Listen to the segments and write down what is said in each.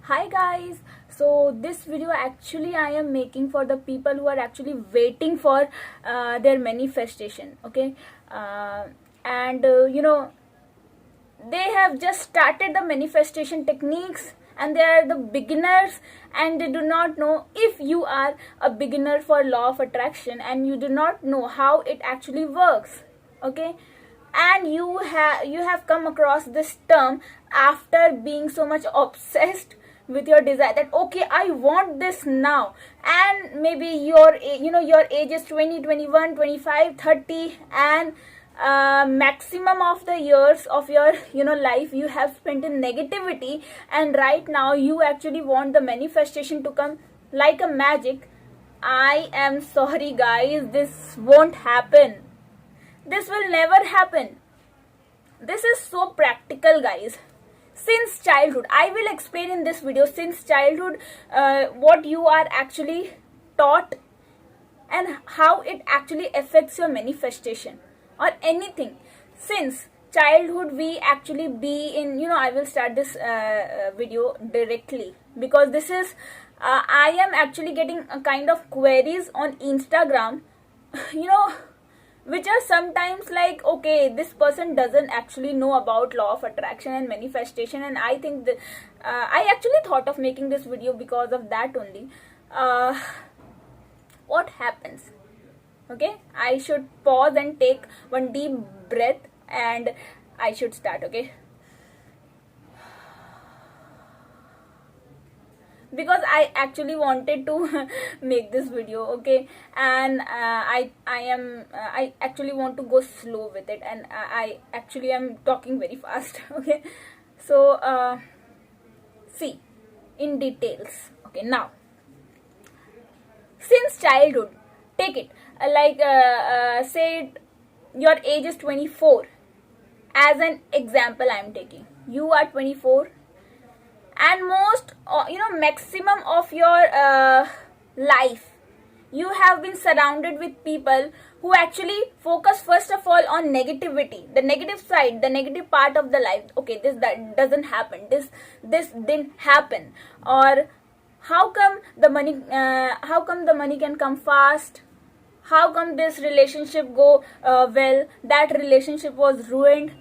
Hi guys, so this video actually I am making for the people who are actually waiting for their manifestation. Okay, and they have just started the manifestation techniques and they are the beginners and they do not know. If you are a beginner for law of attraction and you do not know how it actually works, okay, and you have come across this term after being so much obsessed with your desire that okay, I want this now, and maybe your age is 20, 21, 25, 30, and maximum of the years of your life you have spent in negativity, and right now you actually want the manifestation to come like a magic. I am sorry guys, this won't happen. This will never happen. This is so practical guys. Since childhood, I will explain in this video, since childhood what you are actually taught and how it actually affects your manifestation or anything. Since childhood we actually be in, I will start this video directly because this is I am actually getting a kind of queries on Instagram which are sometimes like, okay, this person doesn't actually know about law of attraction and manifestation, and I think that I actually thought of making this video because of that only. What happens? Okay, I should pause and take one deep breath and I should start. Okay, because I actually wanted to make this video, okay, and I actually want to go slow with it, and I actually am talking very fast. Okay, so see in details. Okay, now since childhood, take it say your age is 24. As an example I am taking, you are 24 and most maximum of your life you have been surrounded with people who actually focus first of all on negativity, the negative side, the negative part of the life. Okay, that doesn't happen, this didn't happen, or how come the money can come fast, how come this relationship go well, that relationship was ruined,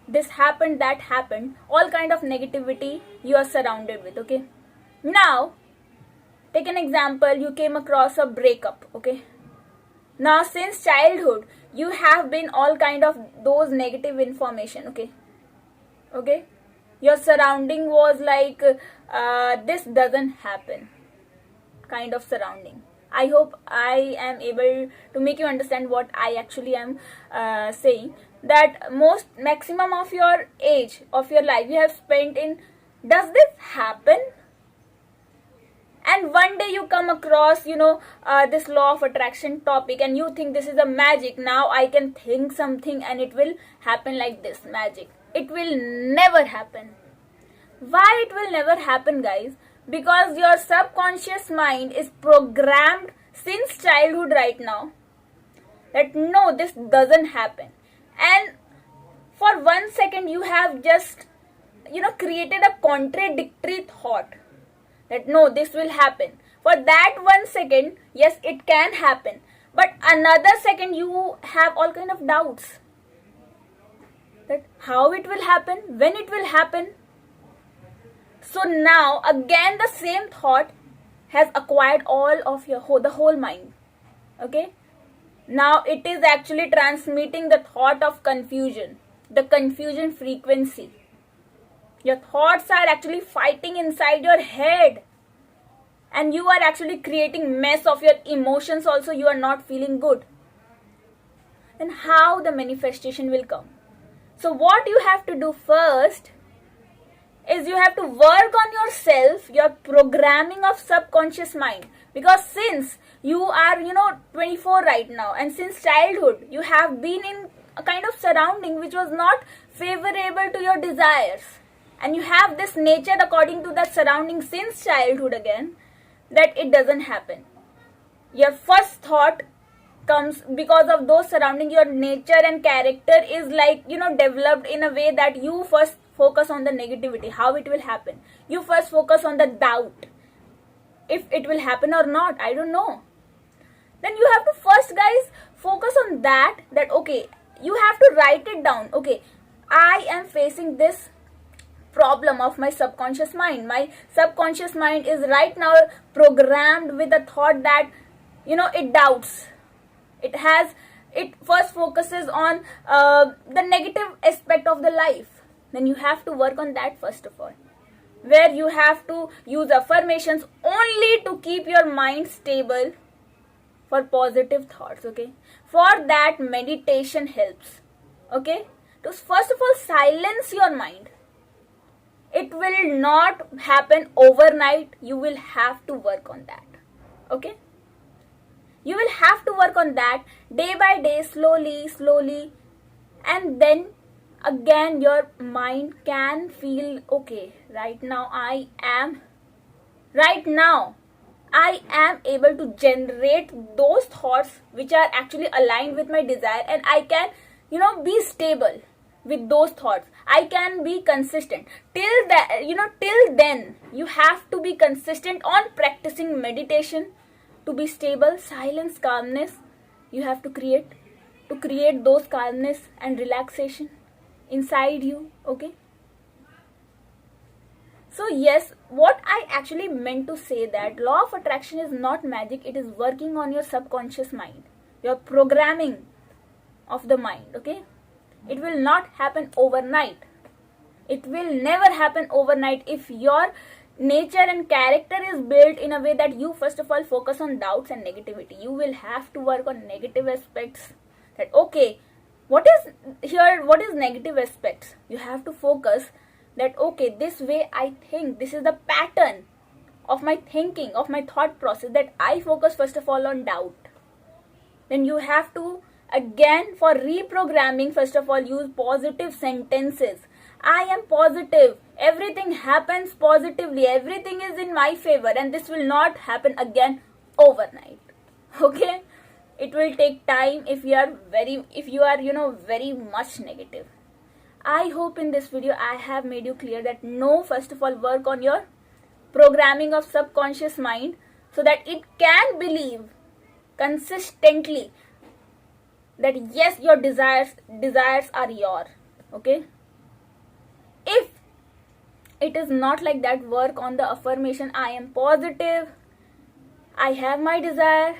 this happened, that happened, all kind of negativity you are surrounded with. Okay, now take an example, you came across a breakup. Okay, now since childhood you have been all kind of those negative information. Okay, your surrounding was like this doesn't happen kind of surrounding. I hope I am able to make you understand what I actually am saying, that most maximum of your age of your life you have spent in, does this happen? And one day you come across this law of attraction topic and you think this is a magic, now I can think something and it will happen like this magic. It will never happen. Why it will never happen guys? Because your subconscious mind is programmed since childhood right now that no, this doesn't happen, and for 1 second you have just created a contradictory thought that no, this will happen. For that 1 second, yes, it can happen, but another second you have all kind of doubts that how it will happen, when it will happen. So now again the same thought has acquired all of your the whole mind. Okay, now it is actually transmitting the thought of confusion, the confusion frequency. Your thoughts are actually fighting inside your head and you are actually creating mess of your emotions also. You are not feeling good. Then how the manifestation will come? So what you have to do first is you have to work on yourself, your programming of subconscious mind, because since you are 24 right now, and since childhood you have been in a kind of surrounding which was not favorable to your desires, and you have this nature according to that surrounding since childhood again, that it doesn't happen. Your first thought comes because of those surrounding. Your nature and character is like developed in a way that you first focus on the negativity, how it will happen. You first focus on the doubt, if it will happen or not, I don't know. Then you have to first, guys, focus on that okay, you have to write it down. Okay, I am facing this problem of my subconscious mind. My subconscious mind is right now programmed with the thought that, it doubts. It first focuses on the negative aspect of the life. Then you have to work on that first of all, where you have to use affirmations only to keep your mind stable for positive thoughts. Okay, for that meditation helps. Okay, to first of all silence your mind. It will not happen overnight. You will have to work on that. Okay, you will have to work on that day by day, slowly, and then again your mind can feel, okay, right now I am able to generate those thoughts which are actually aligned with my desire, and I can, be stable with those thoughts. I can be consistent. Till then, you have to be consistent on practicing meditation to be stable. Silence, calmness, you have to create those calmness and relaxation inside you. Okay, so yes, what I actually meant to say, that law of attraction is not magic. It is working on your subconscious mind, your programming of the mind. Okay, it will not happen overnight. It will never happen overnight. If your nature and character is built in a way that you first of all focus on doubts and negativity, you will have to work on negative aspects. That okay, what is negative aspects? You have to focus that okay, this way I think, this is the pattern of my thinking, of my thought process, that I focus first of all on doubt. Then you have to, again, for reprogramming, first of all use positive sentences. I am positive, everything happens positively, everything is in my favor, and this will not happen again overnight. Okay, it will take time if you are very much negative. I hope in this video I have made you clear that no, first of all work on your programming of subconscious mind so that it can believe consistently that yes, your desires are yours. Okay, if it is not like that, work on the affirmation. I am positive, I have my desire,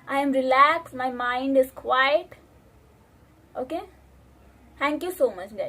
I am relaxed, my mind is quiet. Okay, thank you so much, guys.